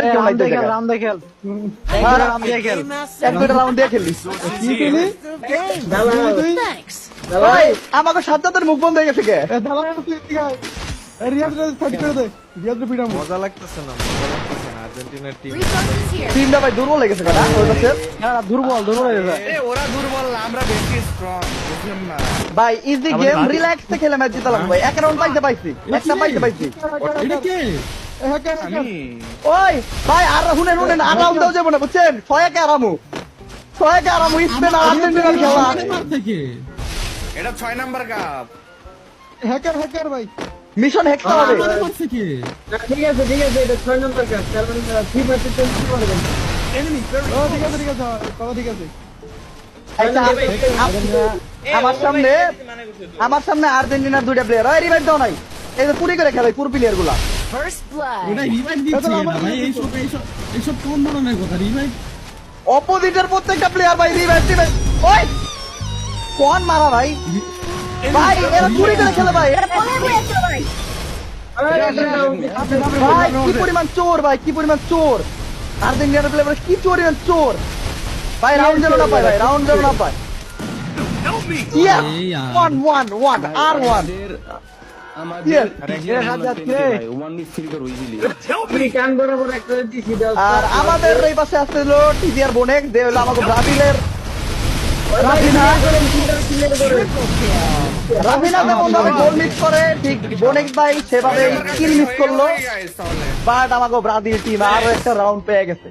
কেউ নাই তো জায়গায়। রাম দেখেল এক দুইটা রাউন্ড দিয়ে খেললি। কি খেলি তুই ভাই আমাকে সাজ্জাদের মুখ বন্ধ হয়ে গেছে কে? রিয়াজ ফাইট করে দে রিয়াজ পিটাম মজা লাগতেছে না আর্জেন্টিনার টিম Resources here. টিমটা ভাই দুর্বল হয়ে গেছে কেনা ওই পাশে। দুর্বল হয়ে যায় ওরা দুর্বল না, আমরা বেশি স্ট্রং, বুঝলেন না? ভাই ইজি গেম রিল্যাক্স এ খেলে ম্যাচ জিতালাম ভাই। এক রাউন্ড পাইছি একটা পাইছি। এটা কে আমি ওই ভাই আর শুনেন আর রাউন্ড দাও যাবো না বুঝছেন? 6-1 আরামু স্পেন আর আর্জেন্টিনার খেলা। এটা 6 নাম্বার কাপ। হ্যাকার ভাই মিশন হেক্স হবে। ঠিক আছে এটা 6 নম্বর কাজ কারণ ফ্রি ফায়ার তে কি করবেন ও ঠিক আছে কথা ঠিক আছে আচ্ছা, আমার সামনে আর্জেন্টিনার দুইটা প্লেয়ার। ওই রিভাইভ দাও নাই। এই যে পুরি করে খেলে পুরো প্লেয়ার গুলা। First blood. অপোজিটের প্রত্যেকটা প্লেয়ার ভাই রিভাইভ দিবে। ওই কোন মারা ভাই ভাই এরা পুরি করে খেলে ভাই। ভাই কি পরিমাণ চোর ভাই কি পরিমাণ চোর আর্জেন্টিনার প্লেয়ার কি পরিমাণ চোর ভাই। রাউন্ড যেন না পায় ভাই রাউন্ড যেন না পায়। Yes! 1-1 R1 Yes! তুমি কান বরাবর একটা দিছি দাও আর আমাদের এই পাশে আছে হলো টিভিআর বোনেক যে হলো আমাদের ব্রাজিলের রাফিনা যেমন ভাবে গোল মিস করে ঠিক বোনেক ভাই সেভাবে স্কিল মিস করলো। বাট আমাকে ব্রাজিল টিম আরো একটা রাউন্ড পেয়ে গেছে।